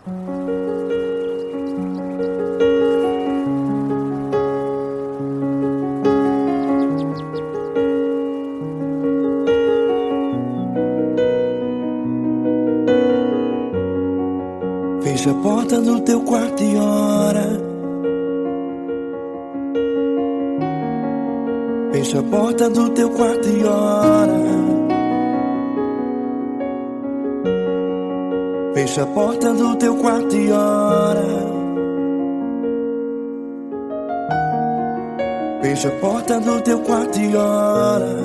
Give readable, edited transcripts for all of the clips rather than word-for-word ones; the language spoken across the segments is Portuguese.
Fecha a porta do teu quarto e ora. Fecha a porta do teu quarto e ora. Fecha a porta do teu quarto e ora. Fecha a porta do teu quarto e ora.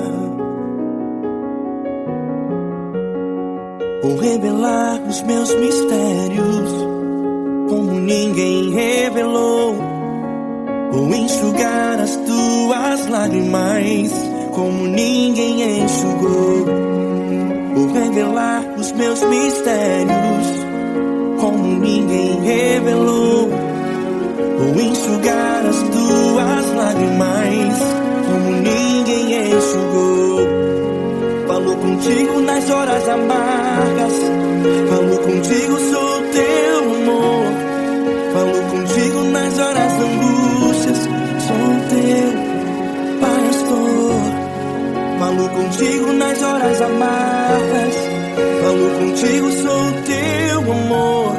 Vou revelar os meus mistérios como ninguém revelou. Vou enxugar as tuas lágrimas como ninguém enxugou. Vou revelar os meus mistérios como ninguém revelou. Vou enxugar as tuas lágrimas como ninguém enxugou. Falou contigo nas horas amargas, falou contigo, sou teu amor. Falou contigo nas horas da angústias, sou teu pastor. Falou contigo nas horas amargas, falou contigo, sou teu amor.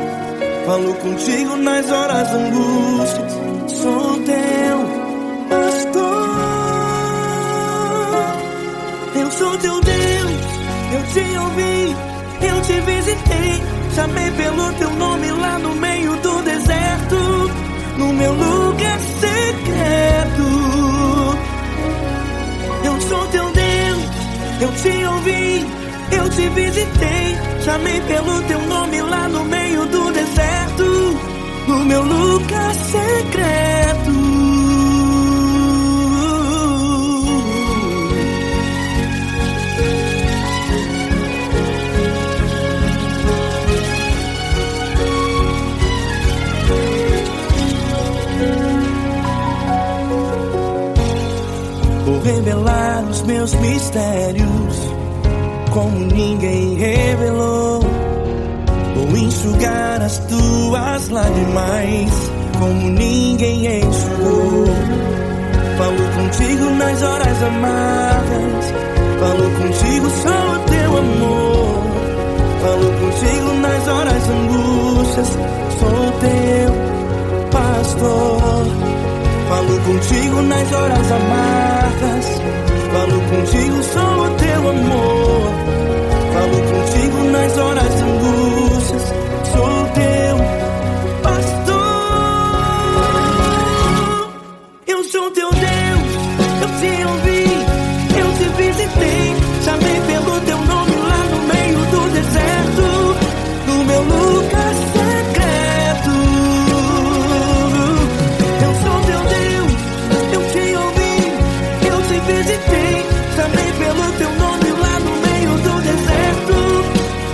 Falou contigo nas horas da angústias, sou teu pastor. Eu sou teu Deus, eu te ouvi, eu te visitei. Chamei pelo teu nome lá no meio do deserto, no meu lugar secreto. Eu sou teu Deus, eu te ouvi, eu te visitei. Chamei pelo teu nome lá no meio do deserto, no meu lugar secreto. Vou revelar os meus mistérios como ninguém revelou. Vou enxugar as tuas lágrimas como ninguém enxugou. Falou contigo nas horas amargas, falou contigo, sou o teu amor. Falou contigo nas horas angústias, sou teu pastor. Falou contigo nas horas amargas, falou contigo, sou o teu amor. Falou contigo nas horas angústias, sou teu pastor. Eu sou teu Deus, eu te ouvi, eu te visitei. Chamei pelo teu nome lá no meio do deserto, no meu lugar secreto. Eu sou teu Deus, eu te ouvi, eu te visitei. Chamei pelo teu nome lá no meio do deserto,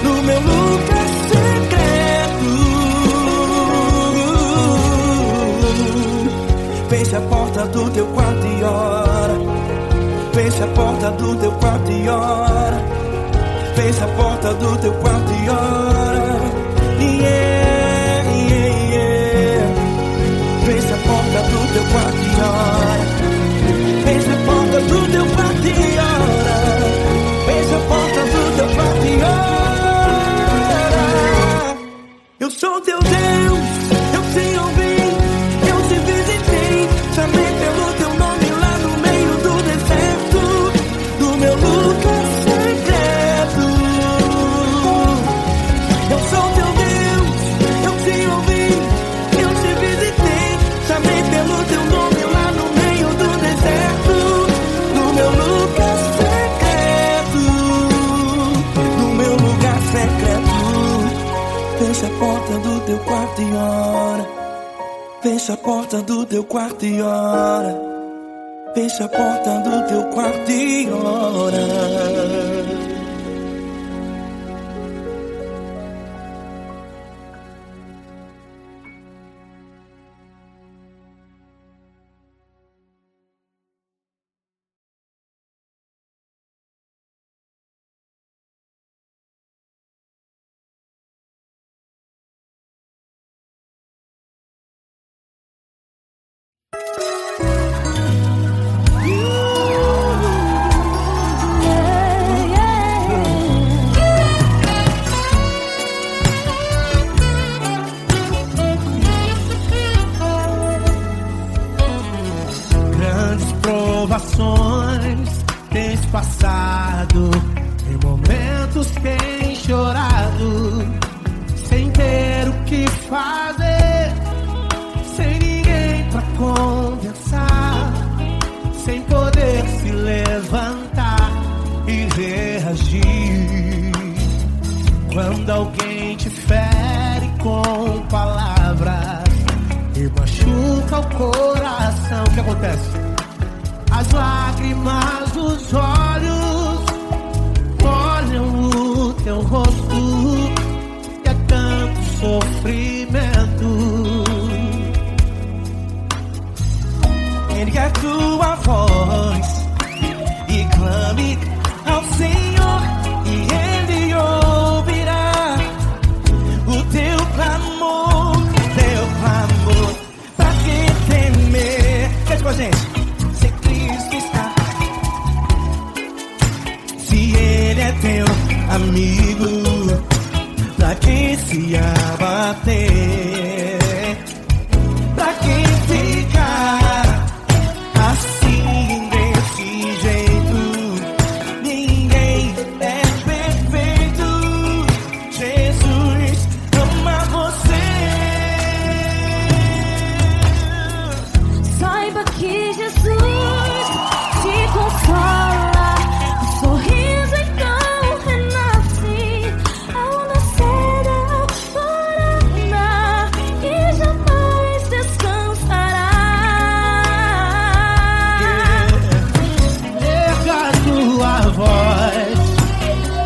no meu lugar secreto. Fecha a porta do teu quarto e ora. Fecha a porta do teu quarto e ora. Fecha a porta do teu quarto e ora. Yeah, yeah, yeah. Fecha a porta do teu quarto e ora. Fecha a porta do teu quarto e ora. Fecha a porta do teu quarto e ora. Eu sou teu Deus, eu te ouvi, eu te visitei. Chamei pelo teu nome lá no meio do deserto, do meu lugar secreto. Eu sou teu Deus, eu te ouvi, eu te visitei. Chamei pelo teu nome lá no meio do deserto, no meu lugar secreto, no meu lugar secreto. Fecha a porta do teu quarto e ora. Fecha a porta do teu quarto e ora. Fecha a porta do teu quarto e ora. passado, em momentos tem chorado, sem ter o que fazer, sem ninguém pra conversar, sem poder se levantar e reagir. Quando alguém te fere com palavras e machuca o coração, o que acontece? As lágrimas dos olhos molham o teu rosto, e é tanto sofrimento. Ergue a tua voz e clame ao Senhor, e Ele ouvirá o teu clamor, pra que temer? Cante com a gente. Se Cristo está, se Ele é teu amigo, pra que se abater? Pra que ficar assim desse jeito? Ninguém é perfeito. Jesus ama você. Saiba que Jesus te consola, o sorriso então renasce ao nascer da aurora e jamais descansará. Erga a tua voz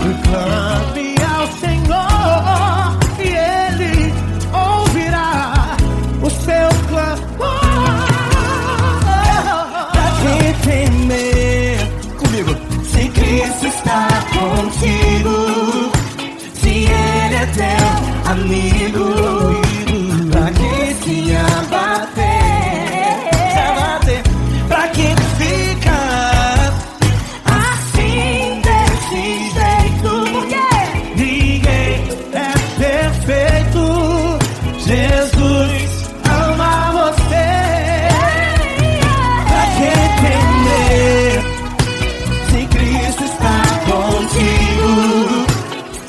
e clame ao Senhor, e Ele ouvirá o seu clamor. Pra que temer? Comigo. Se Cristo está contigo, se Ele é teu amigo, pra que se abater? Pra que ficar assim desse jeito? Ninguém é perfeito. Jesus ama você. Pra que temer? Se Cristo está contigo,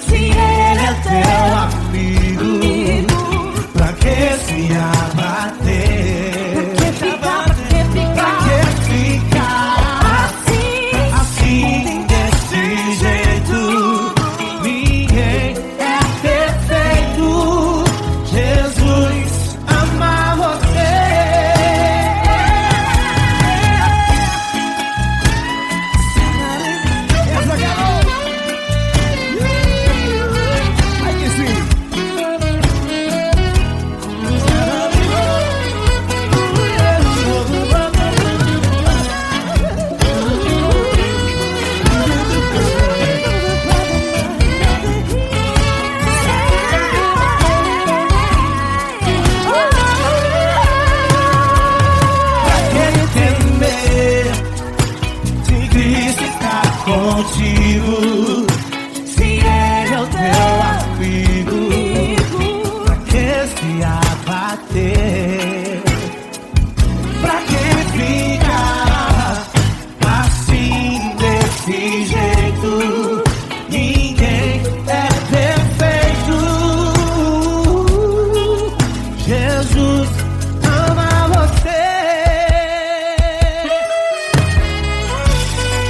se Ele é teu amigo, pra que se abater? Pra que ficar assim desse jeito? Ninguém é perfeito. Jesus ama você. Essa garota. Ai que sim. Pra que temer? Se Cristo está contigo, se Ele é o teu amigo, pra que se abater? Pra que ficar assim desse jeito? Ninguém é perfeito. Jesus ama você.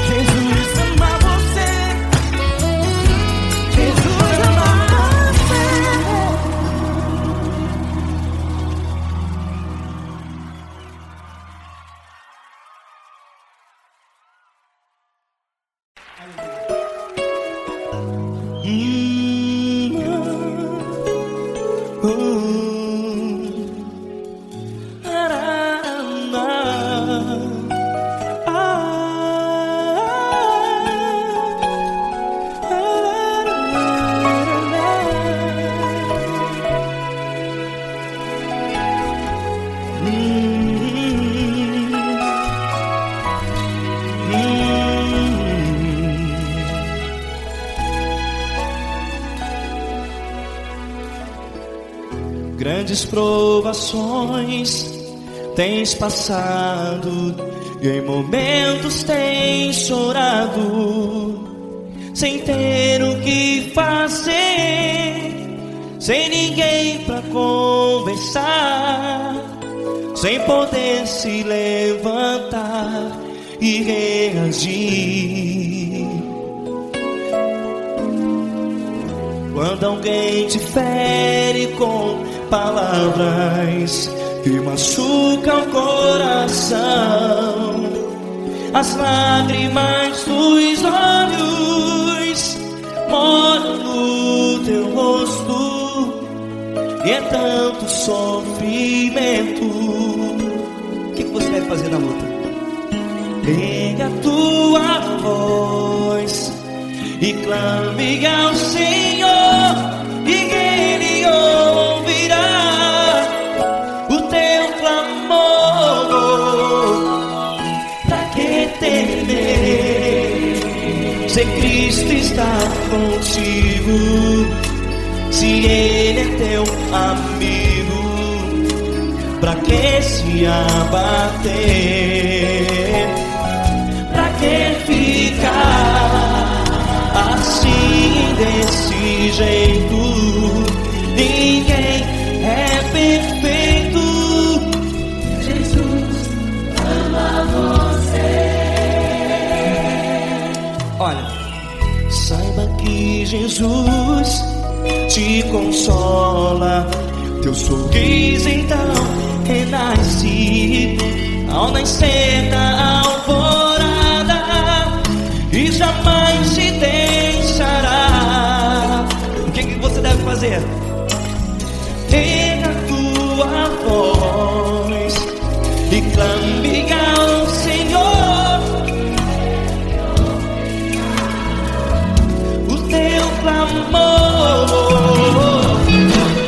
Jesus ama você. Jesus ama você. Grandes provações tens passado, e em momentos tem chorado, sem ter o que fazer, sem ninguém pra conversar, sem poder se levantar e reagir. Quando alguém te fere com palavras que machucam o coração, as lágrimas dos olhos moram no teu rosto, e é tanto sofrimento. O que você deve fazer na luta? Pega a tua voz e clame ao Senhor, e Ele ouvirá o teu clamor. Pra que temer, se Cristo está contigo, se Ele é teu amigo? Pra que se abater? Pra que ficar assim, desse jeito? Ninguém é perfeito. Jesus ama você. Olha, saiba que Jesus te consola, teu sorriso então renasce ao nascer da alvorada, e jamais te deixará. O que você deve fazer? Pega a tua voz e clame ao Senhor, o teu clamor.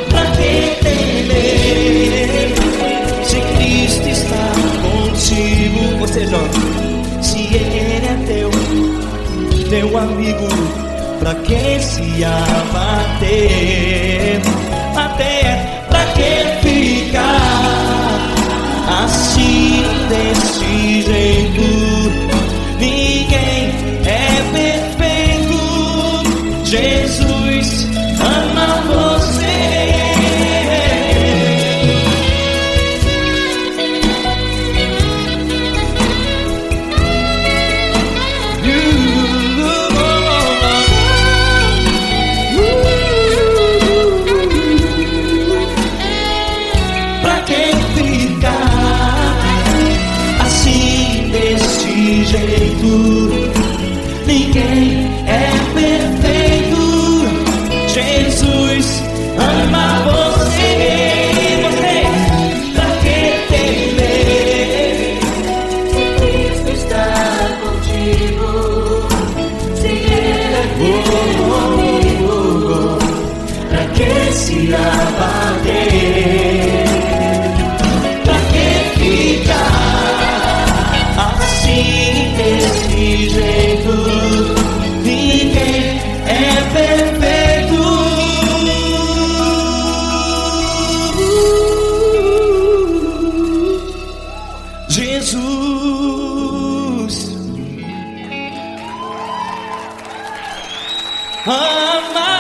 Pra que temer, se Cristo está contigo? Você joga. Se Ele é teu amigo, pra que se abater? Até pra que ficar assim, desse jeito? Ninguém é perfeito. Jesus ama você. Ninguém é perfeito. Jesus ama você. Você, pra que temer, se Cristo está contigo, se Ele é teu amigo? Pra que se abater? Pra que ficar assim, desse jeito? Ninguém é perfeito. Jesus ama você.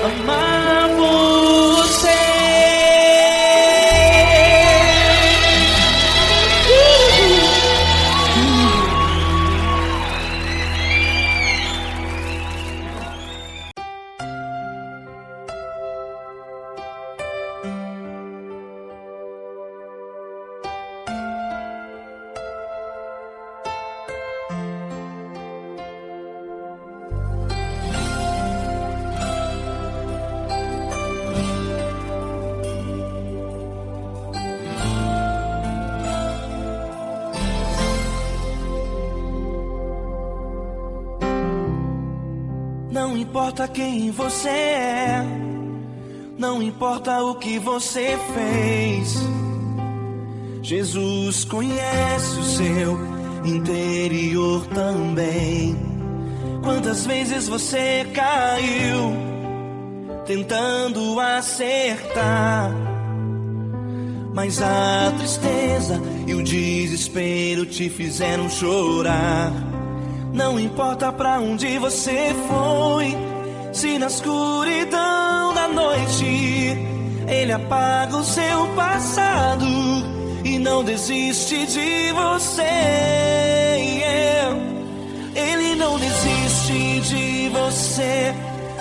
Amar você. importa quem você é, não importa o que você fez, Jesus conhece o seu interior também. Quantas vezes você caiu tentando acertar, mas a tristeza e o desespero te fizeram chorar. Não importa pra onde você foi, se na escuridão da noite Ele apaga o seu passado e não desiste de você. Ele não desiste de você,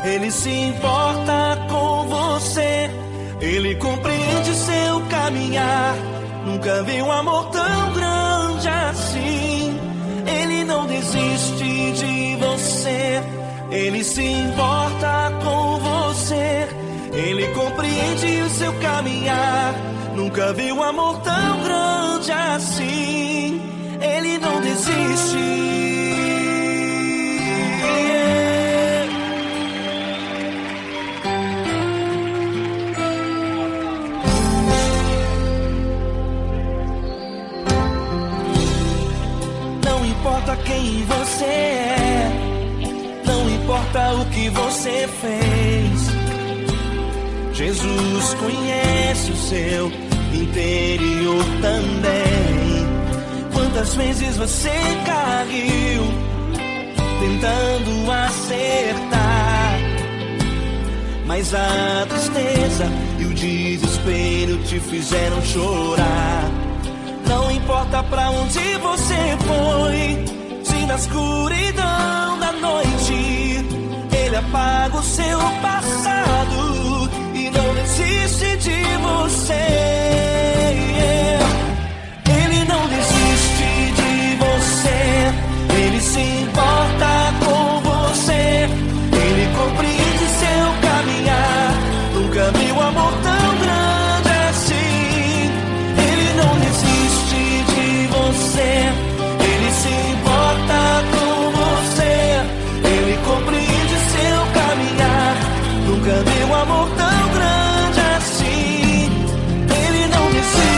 Ele se importa com você, Ele compreende seu caminhar. Nunca vi um amor tão grande assim. Ele não desiste de você, Ele se importa com você, Ele compreende o seu caminhar. Nunca vi um amor tão grande assim. Ele não desiste. Não importa quem você é, não importa o que você fez, Jesus conhece o seu interior também. Quantas vezes você caiu tentando acertar, mas a tristeza e o desespero te fizeram chorar. Não importa pra onde você foi, se na escuridão da noite Ele apaga o seu passado e não desiste de você. Ele não desiste de você, Ele se importa com você, Ele compreende seu caminhar. Nunca vi um amor tão grande assim. Ele não desiste de você, Ele se importa com você, Ele compreende seu caminhar. Nunca vi um amor tão grande assim. Ele não desiste.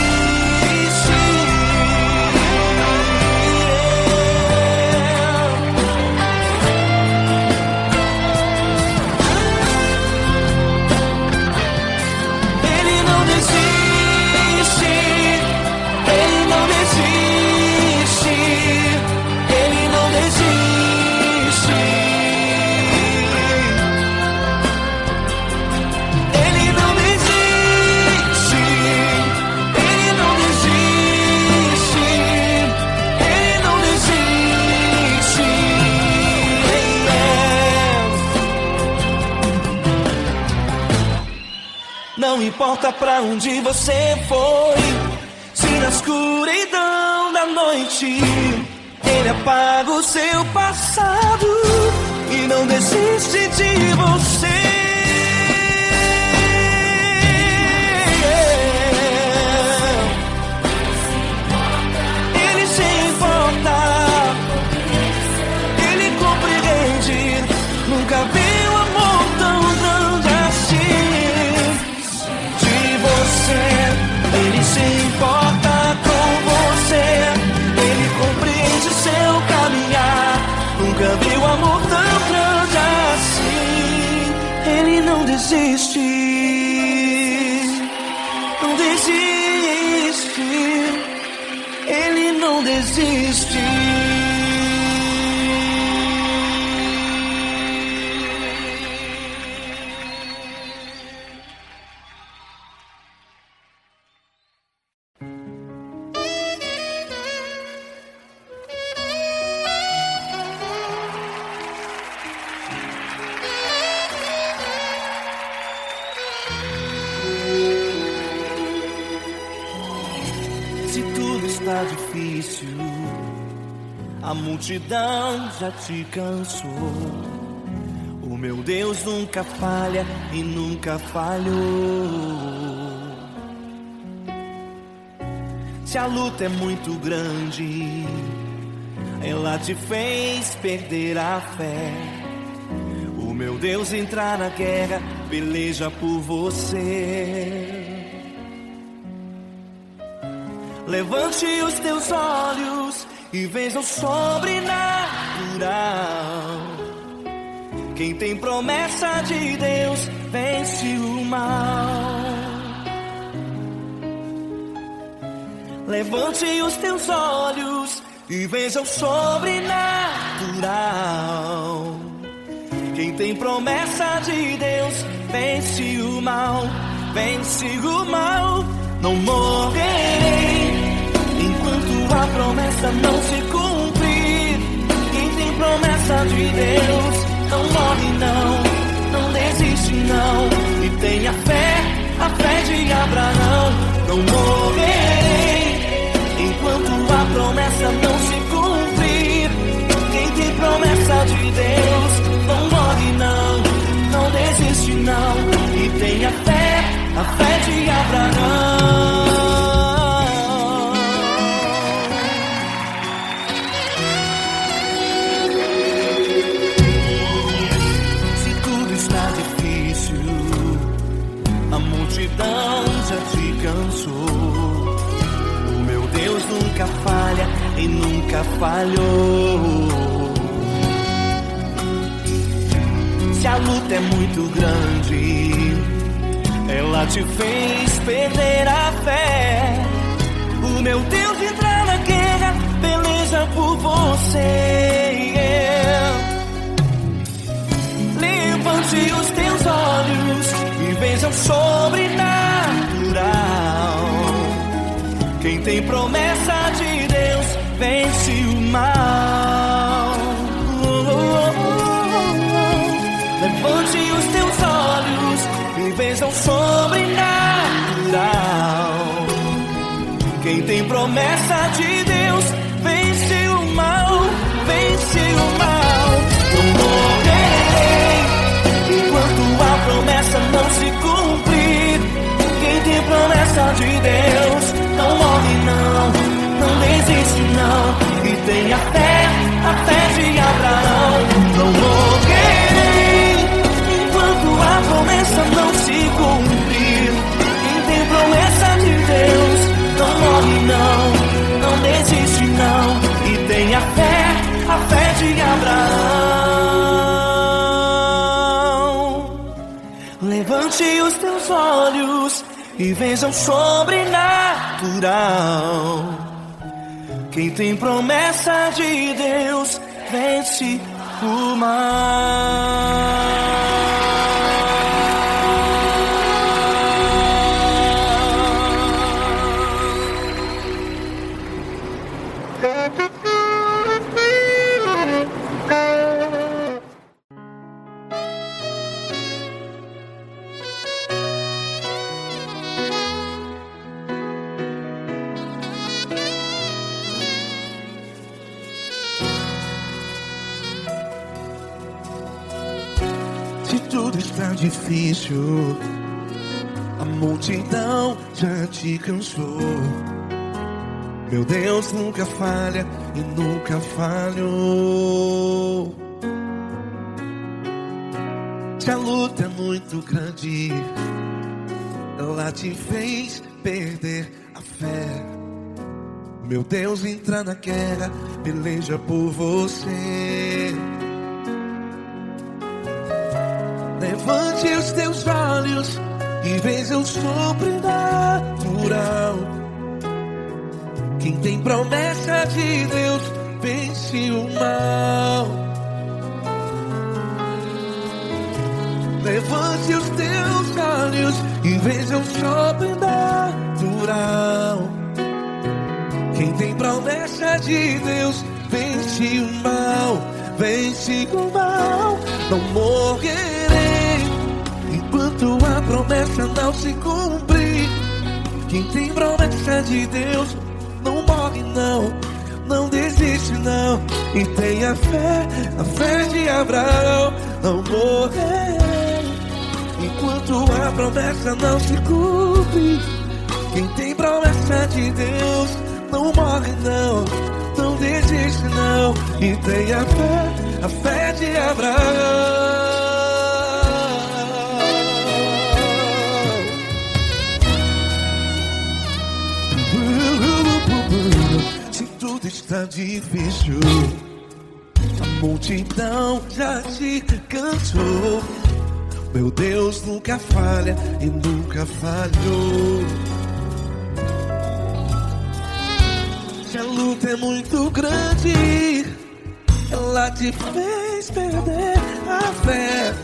Ele não desiste. Ele não desiste. Ele não desiste. Ele não desiste. Ele não desiste. Ele não desiste. Não importa pra onde você foi, se na escuridão da noite Ele apaga o seu passado e não desiste de você. Ele se importa, Ele compreende. Nunca vi um amor tão grande assim. De você, Ele se importa com você, Ele compreende seu caminhar. Nunca vi um amor tão grande assim. Ele não desiste, não desiste. Ele não desiste. Se tudo está difícil, a multidão já te cansou. O meu Deus nunca falha e nunca falhou. Se a luta é muito grande, ela te fez perder a fé. O meu Deus entrar na guerra, peleja por você. Levante os teus olhos e veja o sobrenatural. Quem tem promessa de Deus vence o mal. Levante os teus olhos e veja o sobrenatural. Quem tem promessa de Deus vence o mal, vence o mal. Não morrerei enquanto a promessa não se cumprir. Quem tem promessa de Deus não morre não, não desiste não. E tenha fé, a fé de Abraão. Não morrerei enquanto a promessa não se cumprir. Quem tem promessa de Deus não morre não, não desiste não. E tenha fé, a fé de Abraão. Se tudo está difícil, a multidão já te cansou. O meu Deus nunca falha e nunca falhou. Se a luta é muito grande, ela te fez perder a fé. O meu Deus entra na guerra, peleja por você. Levante os teus olhos e veja o sobrenatural. Quem tem promessa de Deus vence o mal. Levante os teus olhos e veja o sobrenatural. Quem tem promessa de Deus vence o mal, vence o mal. Não morrerei enquanto a promessa não se cumprir. Quem tem promessa de Deus não morre não, não desiste não. E tenha fé, a fé de Abraão. Não morrerei enquanto a promessa não se cumprir. Quem tem promessa de Deus não morre não, não desiste não. E tenha fé, a fé de Abraão. Levante os teus olhos e veja o sobrenatural. Quem tem promessa de Deus vence o mal. Se tudo está difícil, a multidão já te cansou. Meu Deus nunca falha e nunca falhou. Se a luta é muito grande, ela te fez perder a fé. Meu Deus entra na guerra, peleja por você. Levante os teus olhos e veja o sobrenatural. Quem tem promessa de Deus vence o mal. Levante os teus olhos e veja o sobrenatural. Quem tem promessa de Deus vence o mal, vence o mal. Não morrerei enquanto a promessa não se cumprir. Quem tem promessa de Deus não morre não, não desiste não. E tenha fé, a fé de Abraão. Não morrerei enquanto a promessa não se cumpre. Quem tem promessa de Deus não morre não, não desiste não. E tenha fé, a fé de Abraão. está difícil, a multidão já te cansou. Meu Deus nunca falha e nunca falhou. Se a luta é muito grande, ela te fez perder a fé.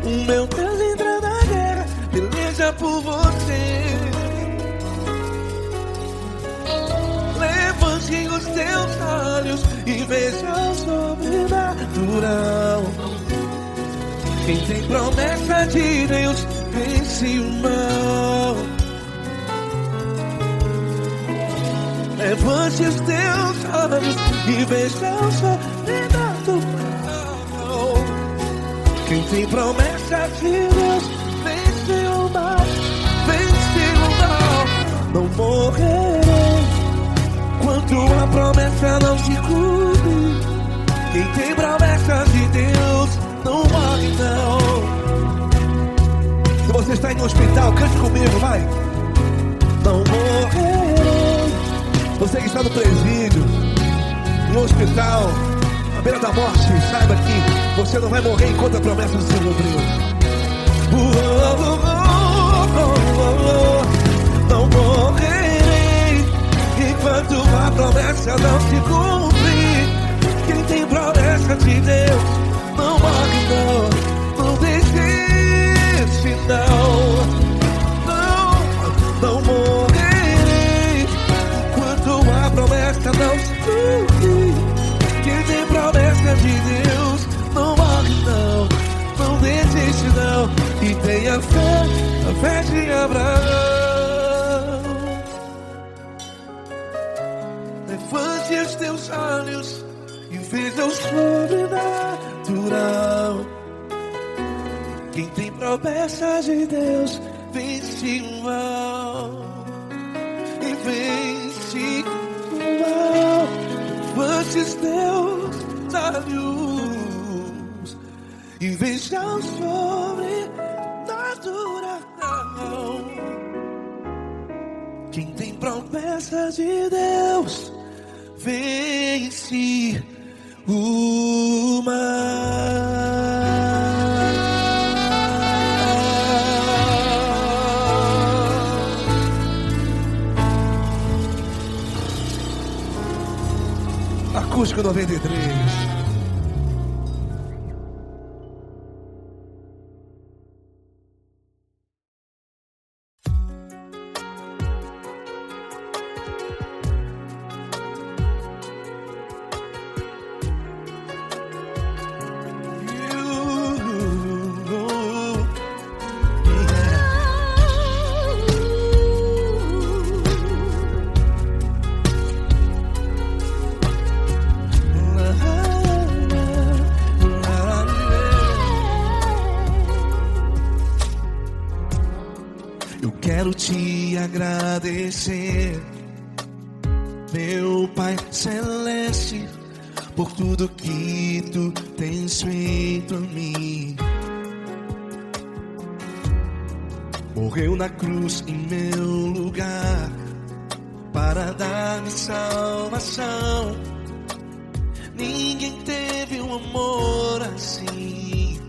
O meu Deus entra na guerra, peleja por você. Levante os teus olhos e veja o sobrenatural. Quem tem promessa de Deus vence o mal. Levante os teus olhos e veja o sobrenatural. Quem tem promessa de Deus vence o mal. Vence o mal. Não morrerei quando a promessa não se cumpre. Quem tem promessa de Deus não morre não. Se você está em um hospital, cante comigo, vai. Não morrerei. Você que está no presídio, em um hospital, à beira da morte, saiba que você não vai morrer enquanto a promessa não se cumpriu. Não morrerei enquanto a promessa não se cumprir. Quem tem promessa de Deus não morre não. Não desiste não. Não morrerei enquanto a promessa não se cumprir. Quem tem promessa de Deus não morre não. Não desiste não. E tenha fé, a fé de Abraão. Levante os teus olhos e veja o sobrenatural. Quem tem promessa de Deus vence o mal. E vence o mal. Levante os teus olhos e veja o sobrenatural. Quem tem promessa de Deus vence o mal. Acústico 93. Quero te agradecer, meu Pai Celeste, por tudo que tu tens feito a mim. Morreu na cruz em meu lugar para dar-me salvação. Ninguém teve um amor assim.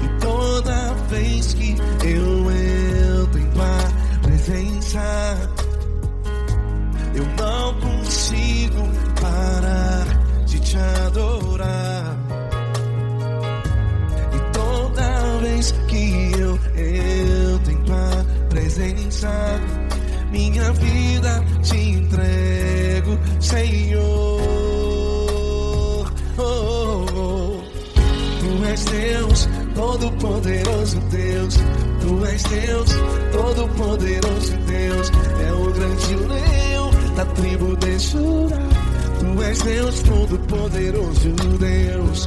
E toda vez que eu entro em tua presença, eu não consigo parar de te adorar. E toda vez que eu entro em tua presença, minha vida te entrego, Senhor. Tu és Deus, Todo-Poderoso Deus. Tu és Deus, Todo-Poderoso Deus. É o grande leão da tribo de Judá. Tu és Deus, Todo-Poderoso Deus.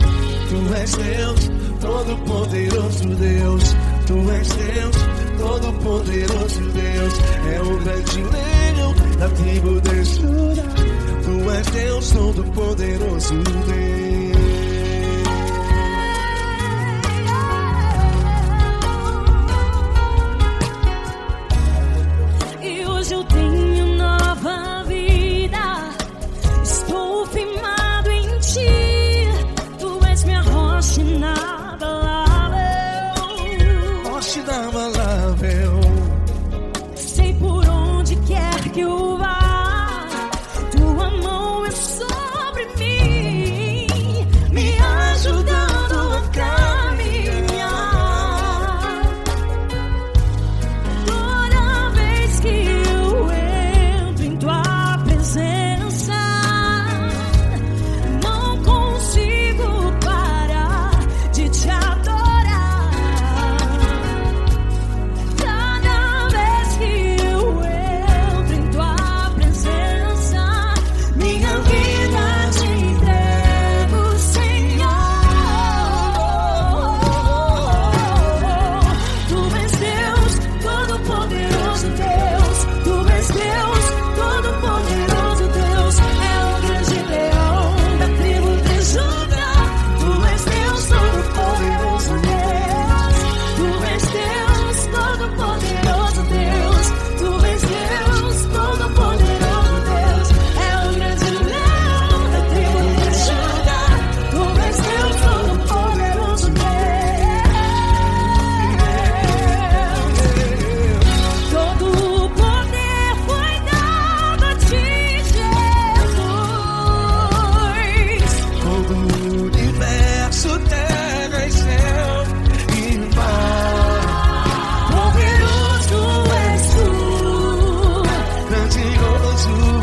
Tu és Deus, Todo-Poderoso Deus. Tu és Deus, Todo-Poderoso Deus. É o grande leão da tribo de Judá. Tu és Deus, Todo-Poderoso Deus. E hoje eu tenho nova vida. Deus te dá inabalável. Sei por onde quer que eu vá, tua mão é sobre mim, me ajudando a caminhar. Toda vez que eu entro em tua presença, não consigo parar de te adorar. Cada vez que eu entro em tua presença, minha vida te entrego, Senhor. Tu és Deus, Todo-Poderoso Deus. Tu és Deus, Todo-Poderoso Deus. É o grande leão da tribo de Judá. Tu és Deus, Todo-Poderoso Deus. Tu és Deus, Todo-Poderoso Deus. Tu és Deus, Todo-Poderoso Deus. É o grande leão da tribo de Judá. Tu és Deus, Todo-Poderoso Deus. Todo o poder foi dado a ti, Jesus. Todo o universo, terra e céu e mar. Poderoso és tu, Grandioso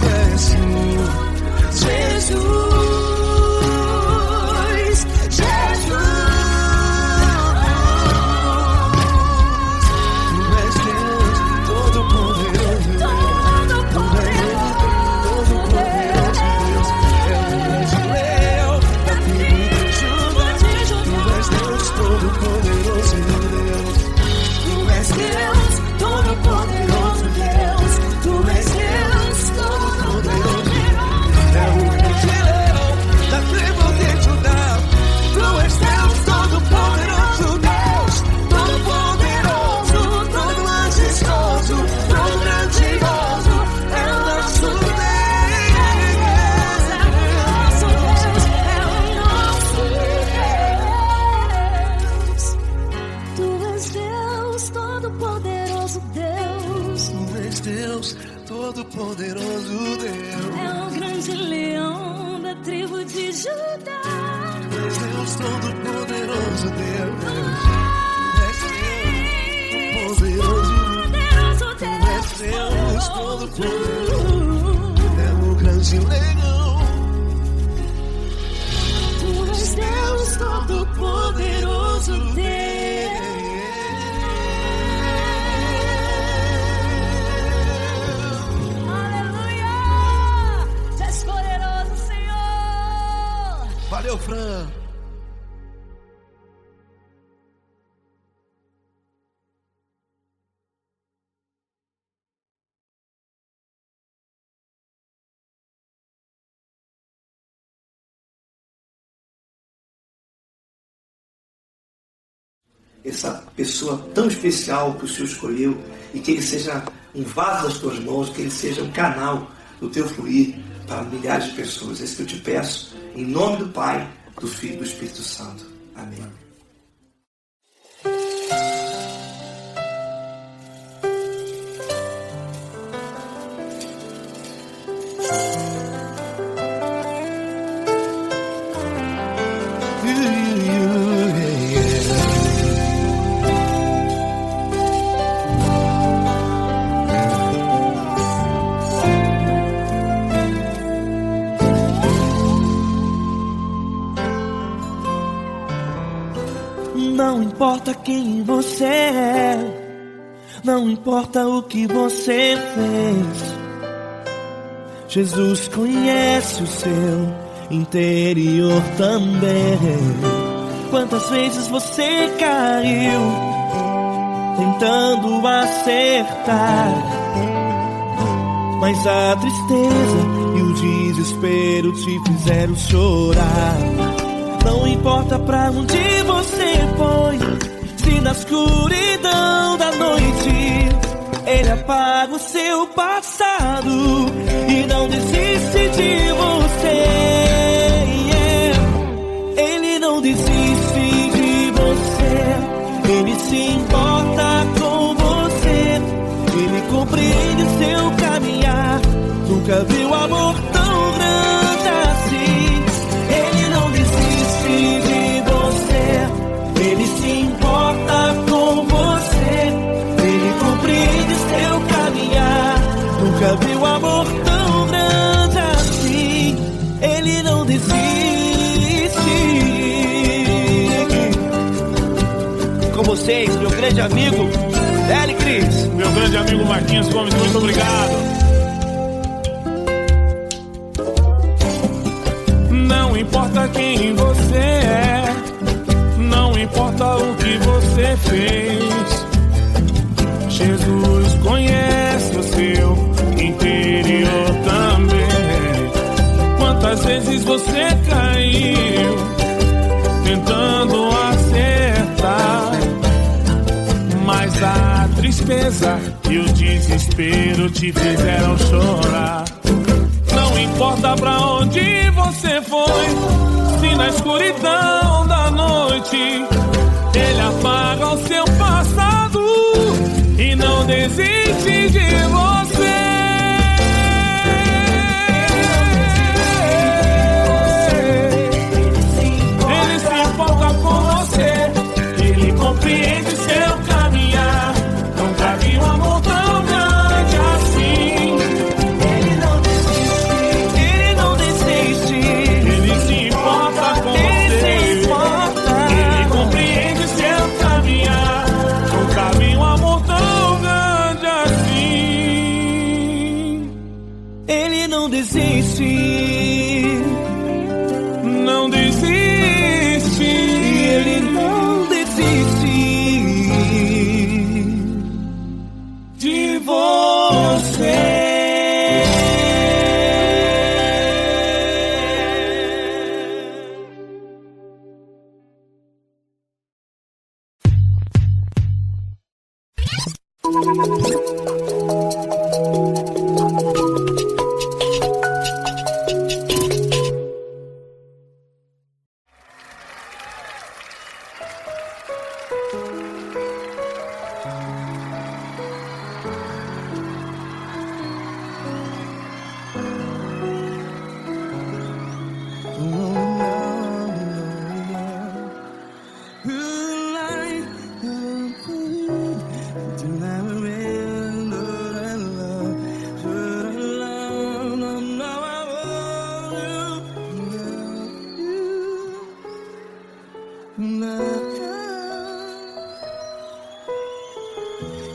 és tu, Jesus. Jesus. Tu és Deus, Todo-Poderoso Deus. Todo-Poderoso Deus. É o grande leão da tribo de Judá. Tu és Deus, Todo-Poderoso Deus. Tu és Deus, Todo-Poderoso Deus. Tu és Deus, Todo-Poderoso É o grande leão da tribo de Judá. Tu és Deus, Todo-Poderoso Deus. Todo-Poderoso, todo majestoso, todo grandioso. É o nosso Deus. Tu és Deus, Todo-Poderoso Deus. Tu és Deus, Todo-Poderoso Deus. É o grande leão da tribo de Judá. Tu és Deus, Todo-Poderoso Deus. Tu és Deus, Poderoso Tu és Deus, Todo-Poderoso. É o grande leão. Tu és Deus, Todo-Poderoso Deus. Aleluia! Tu és poderoso, Senhor. Valeu, Fran. Essa pessoa tão especial que o Senhor escolheu, e que ele seja um vaso das tuas mãos, que ele seja um canal do teu fluir para milhares de pessoas. É isso que eu te peço, em nome do Pai, do Filho e do Espírito Santo. Amém. Não importa quem você é, não importa o que você fez, Jesus conhece o seu interior também. Quantas vezes você caiu tentando acertar, mas a tristeza e o desespero te fizeram chorar. Não importa pra onde você foi, se na escuridão da noite Ele apaga o seu passado e não desiste de você. Ele não desiste de você, Ele se importa Nunca vi um amor tão grande assim. Ele não desiste de você, ele se importa com você, ele compreende seu caminhar. Nunca vi um amor tão grande assim. Ele não desiste. Com vocês, meu grande amigo L. Cris. Meu grande amigo Marquinhos Gomes, muito obrigado. Não importa quem você é, não importa o que você fez, Jesus conhece o seu interior também. Quantas vezes você caiu tentando acertar, mas a tristeza e o desespero te fizeram chorar. Não importa pra onde você foi, se na escuridão da noite ele apaga o seu passado e não desiste de você. Ele se importa com você, ele compreende seu caminhar. Nunca vi um amor tão grande assim. Ele não desiste, ele não desiste. Ele se importa com Ele você, se importa. ele compreende seu caminhar. Nunca vi um amor tão grande assim. Ele não desiste. Não desiste. Ele não desiste De você.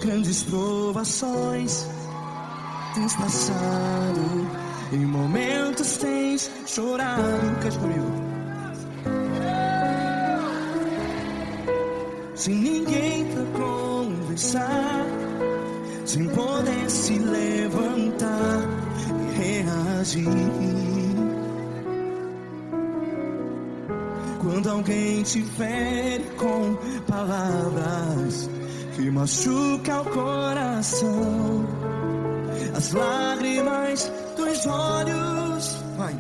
Grandes provações tens passado, em momentos tens chorado. Cante comigo. Sem ninguém pra conversar, sem poder se levantar e reagir. Quando alguém te fere com palavras que machuca o coração, as lágrimas dos olhos, vai.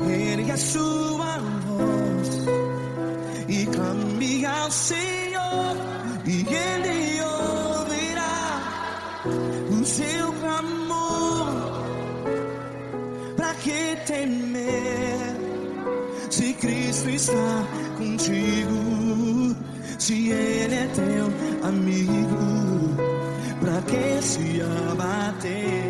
Ergue a sua voz e clame ao Senhor, e Ele ouvirá o seu clamor. Pra que temer, se Cristo está contigo? Se Ele é teu amigo, pra que se abater?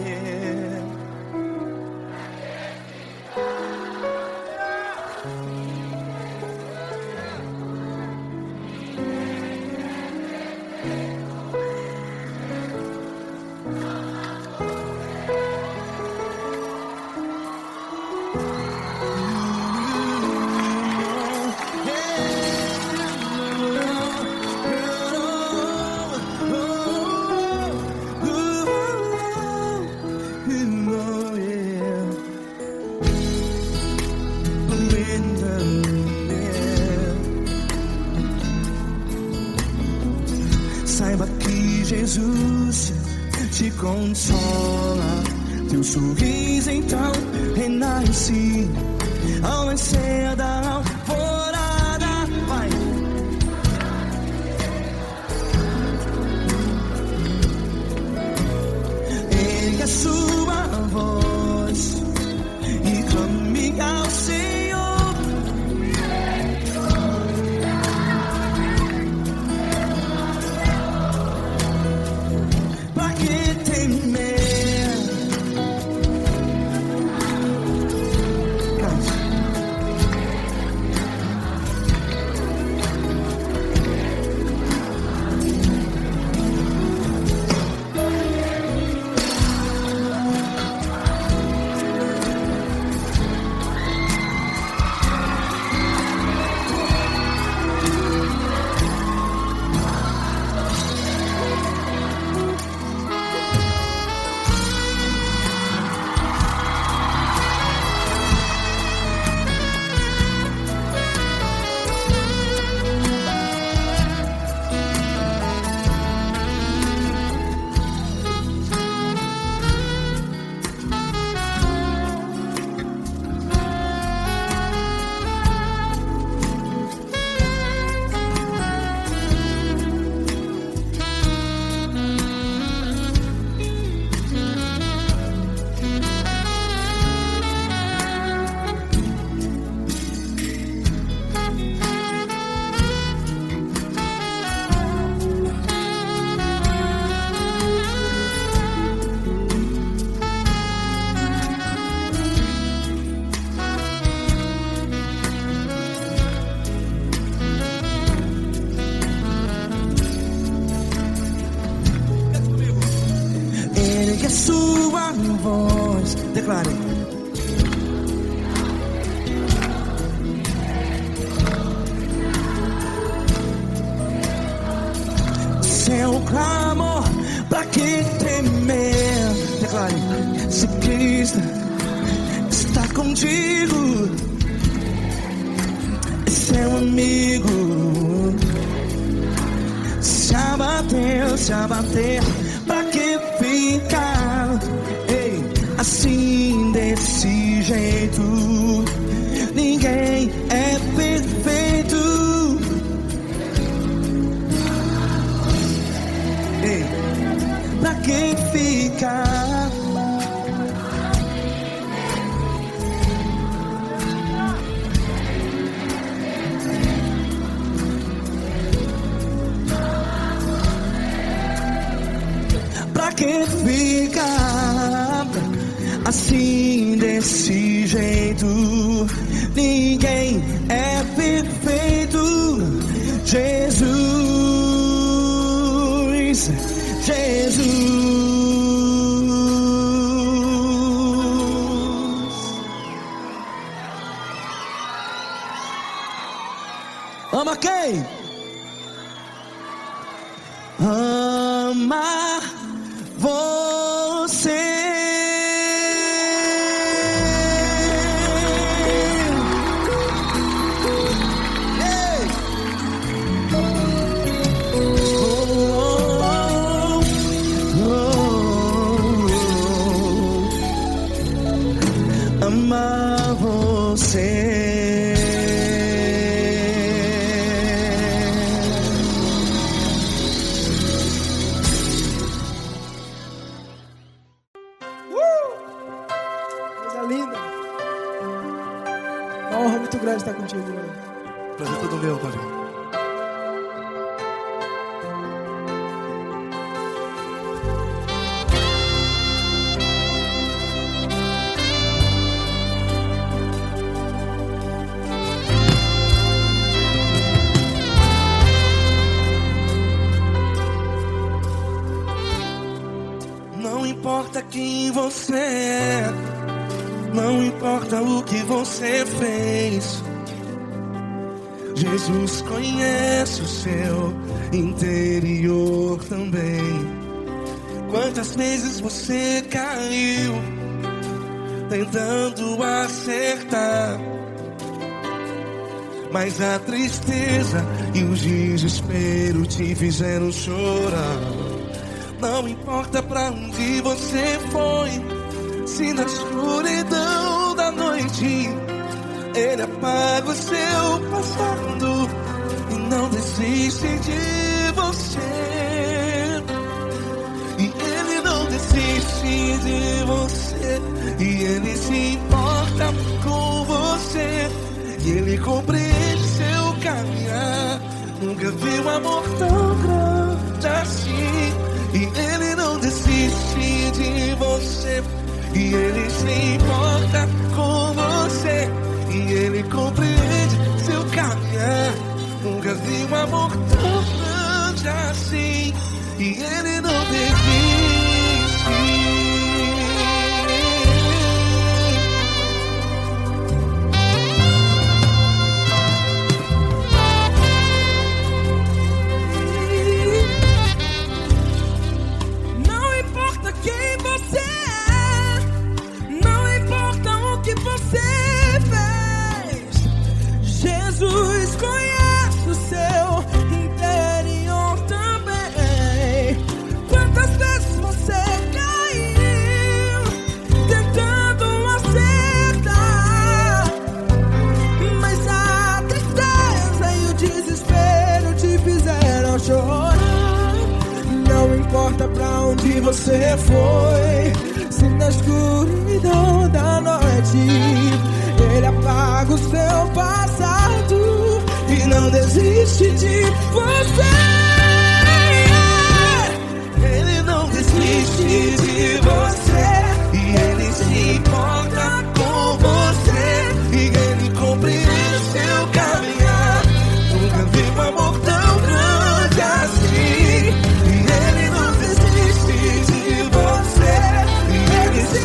Saiba que Jesus te consola, teu sorriso então renasce ao nascer da alvorada. Vai. voz. Declare. Seu clamor, pra que temer? Declare. Se Cristo está contigo, é seu amigo. Se abater, pra que ficar? Ei, assim desse jeito, ninguém é perfeito. Ei, pra que ficar? Pra que ficar assim desse jeito? Ninguém é perfeito. Jesus, Jesus. Ama quem? Ama você. Amar você. Coisa linda. Uma honra muito grande estar contigo hoje. Prazer todo meu, Paulinho. Não importa quem você é, não importa o que você fez, Jesus conhece o seu interior também. Quantas vezes você caiu tentando acertar, mas a tristeza e o desespero te fizeram chorar. Não importa pra onde você foi, se na escuridão da noite Ele apaga o seu passado e não desiste de você. E Ele não desiste de você, e Ele se importa com você, e Ele compreende seu caminhar. Nunca vi um amor tão grande assim. E Ele não desiste de você, e Ele se importa com você, e Ele compreende seu caminhar. Nunca vi um amor tão grande assim. E Ele não desiste. Jesus conhece o seu interior também. Quantas vezes você caiu tentando acertar, mas a tristeza e o desespero te fizeram chorar. Não importa pra onde você foi, se na escuridão da noite Ele apaga o seu passado e não desiste de você. Ele não desiste de você, e Ele se importa com você, e Ele compreende seu caminhar. Nunca vi um amor tão grande assim. E Ele não desiste de você, e Ele se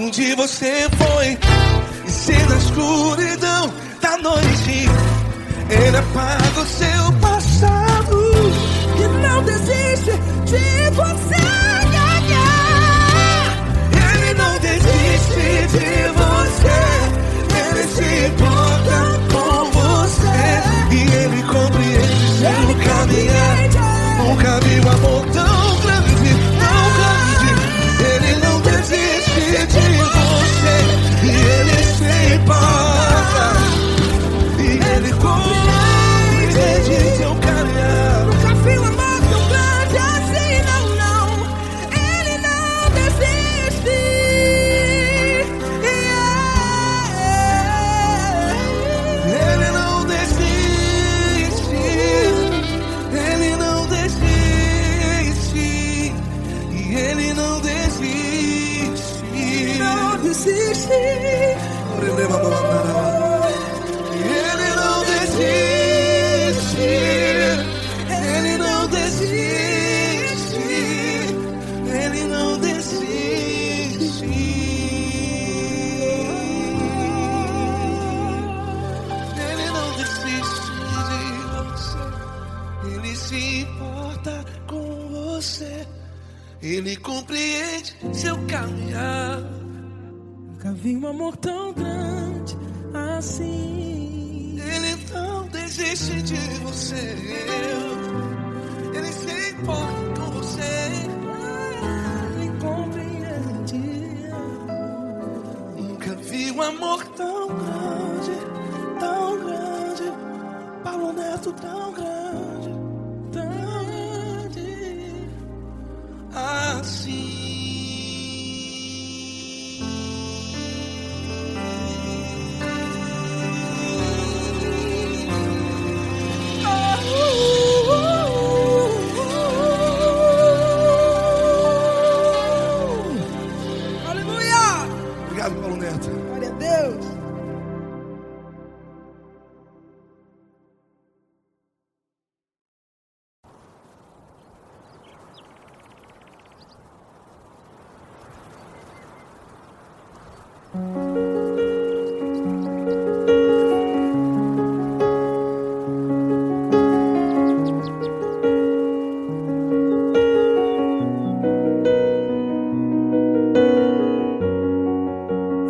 onde você foi. E se na escuridão da noite Ele apaga o seu passado E não desiste de você. Ele não desiste de você. Ele se importa com você. E Ele compreende seu caminhar. Nunca vi um amor tão grande, tão grande. Ele não desiste de você. E Ele se importa. E Ele compreende seu caminhar. Nunca vi um amor tão grande assim, não, não. Ele não desiste. Ele não desiste. Ele não desiste. E Ele não desiste. Não desiste. Ele não desiste. Ele não desiste. Ele não desiste. Ele não desiste de você. Ele se importa com você. Ele compreende seu caminhar. Nunca vi um amor tão grande assim. Ele não desiste de você. Ele se importa com você. Ele compreende. Nunca vi um amor tão grande, tão grande. Paulo Neto tão grande, tão grande assim. Aleluia! Obrigado, Paulo Neto. Glória a Deus.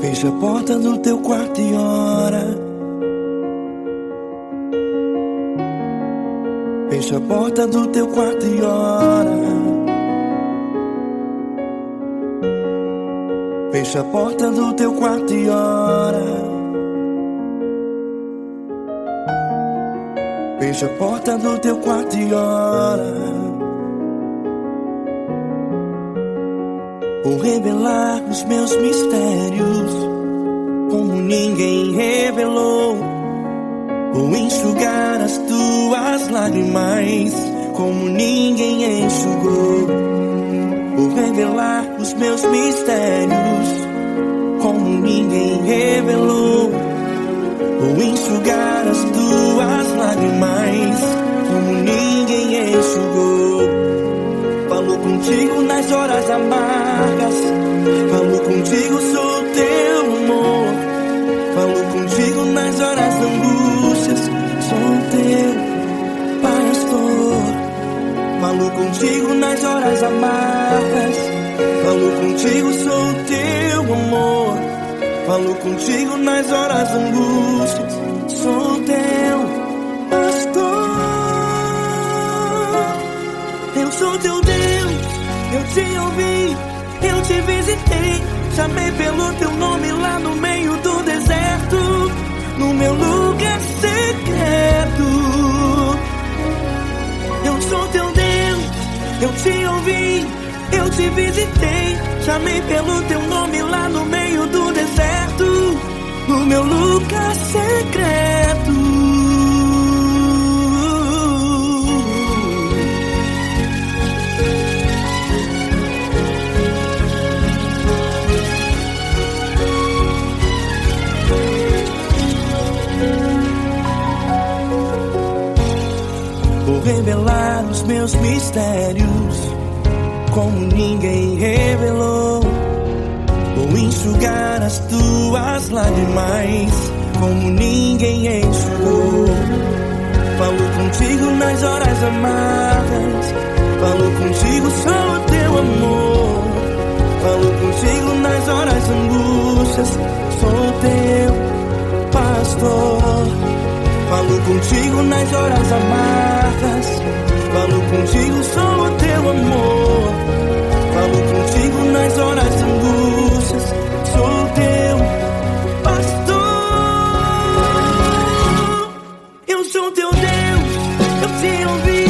Fecha a porta do teu quarto e ora. Fecha a porta do teu quarto e ora. Fecha a porta do teu quarto e ora. Fecha a porta do teu quarto e ora. Vou revelar os meus mistérios como ninguém revelou. Vou enxugar as tuas lágrimas como ninguém enxugou. Vou revelar os meus mistérios como ninguém revelou. Vou enxugar as tuas lágrimas como ninguém enxugou. Falo contigo nas horas amargas. Falo contigo, sou teu amor. Falo contigo nas horas angústias. Sou teu pastor. Falo contigo nas horas amargas. Falo contigo, sou teu amor. Falo contigo nas horas angústias. Sou teu pastor. Eu sou teu Deus, eu te ouvi, eu te visitei. Chamei pelo teu nome lá no meio do deserto, no meu lugar secreto. Eu sou teu Deus, eu te ouvi, eu te visitei. Chamei pelo teu nome lá no meio do deserto, no meu lugar secreto. Vou revelar os meus mistérios como ninguém revelou. Vou enxugar as tuas lágrimas como ninguém enxugou. Falo contigo nas horas amargas, falo contigo só o teu amor. Falo contigo nas horas angústias, sou teu pastor. Falo contigo nas horas amargas, falo contigo só o teu amor. Falo contigo nas horas angústias, sou teu pastor. Eu sou teu Deus, eu te ouvi,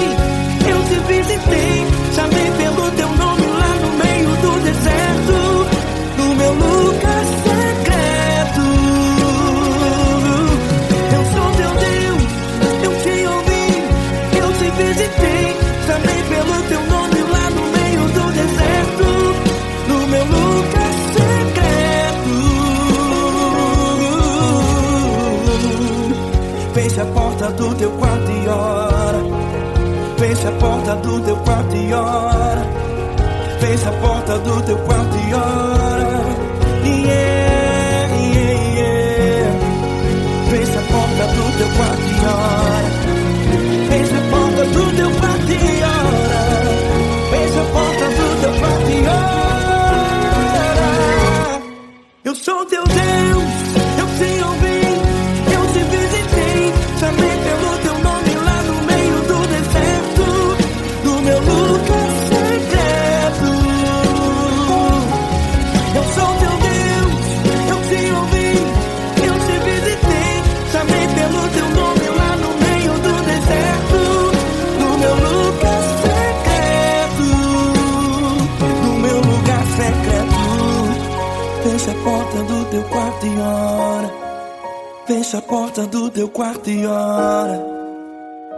eu te visitei, chamei pelo teu nome lá no meio do deserto, no meu lugar secreto. Eu sou teu Deus, eu te ouvi, eu te visitei, chamei pelo teu nome lá no meio do deserto, no meu lugar secreto. Fecha a porta do teu quarto e ora. Fecha a porta do teu quarto e ora. Fecha a porta do teu quarto e ora. Yeah, yeah, yeah. Fecha a porta do teu quarto e ora. Fecha a porta do teu quarto e ora. Fecha a porta do teu quarto e ora. Eu sou teu Deus, eu te ouvi, eu te visitei, chamei pelo teu nome lá no meio do deserto, no meu lugar secreto. Eu sou teu Deus, eu te ouvi, eu te visitei, chamei pelo teu nome lá no meio do deserto, no meu lugar secreto, no meu lugar secreto. Fecha a porta do teu quarto e ora. Fecha a porta do teu quarto e ora.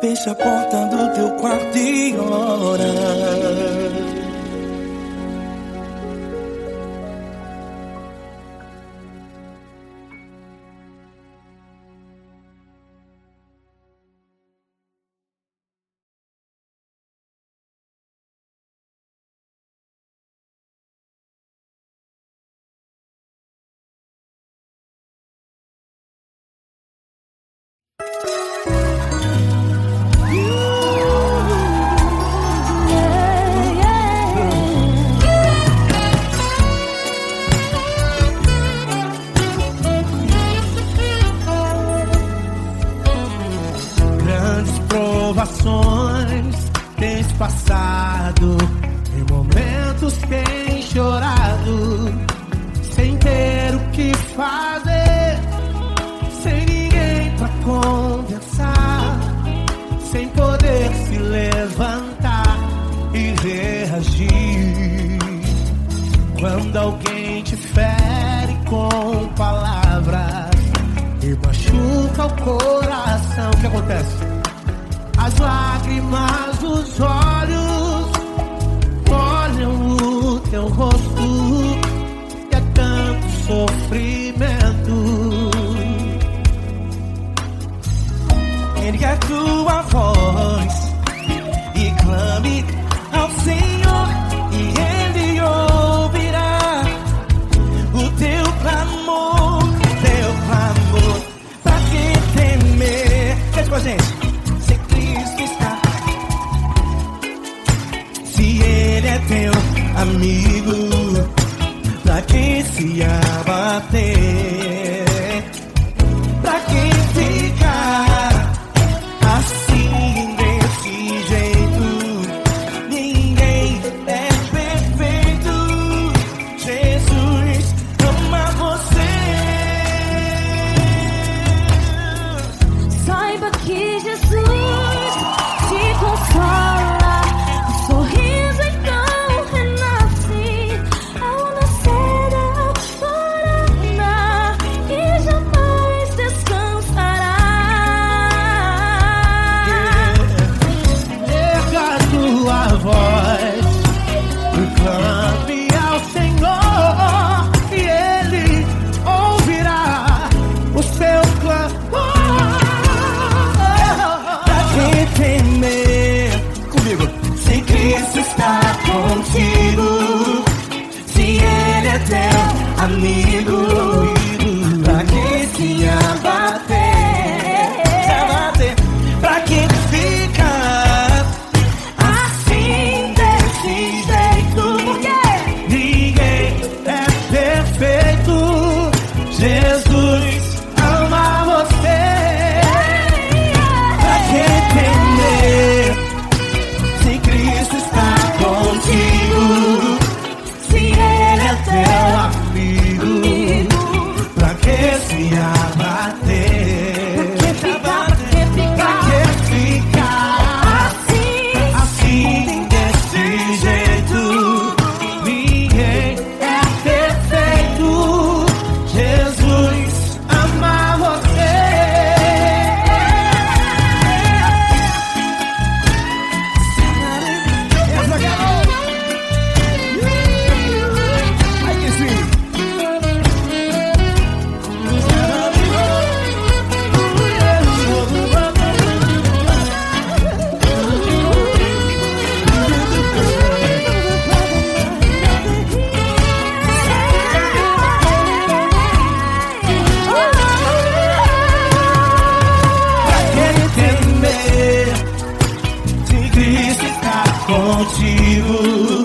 Fecha a porta do teu quarto e ora. Grandes provações tens passado, em momentos tens chorado, sem ter o que fazer, sem ninguém pra conversar, sem poder se levantar e reagir. Quando alguém te fere com palavras e machuca o coração, o que acontece? As lágrimas dos olhos molham o teu rosto e é tanto sofrimento. Ergue a tua voz e clame ao Senhor, e Ele ouvirá o teu clamor, pra que temer? Cante com a gente. Se Cristo está, se Ele é teu amigo, pra que se abater? Pra que ficar assim desse jeito? Ninguém é perfeito. Jesus ama você. Saiba que Jesus te consola, o sorriso então renasce ao nascer da aurora e jamais descansará. Erga a tua voz e clame ao Senhor, e Ele ouvirá o seu clamor. Pra que temer? Comigo. Se Cristo está contigo, se Ele é é teu amigo. Pra que se abater? Pra que fica assim, desse jeito? Por quê? Ninguém é perfeito. Jesus ama você. Pra que temer se Cristo está contigo? Se Ele é teu amigo, pra que se abater? Assim, desse jeito, ninguém é perfeito. Jesus ama você. Ai, que sim. Cristo está contigo.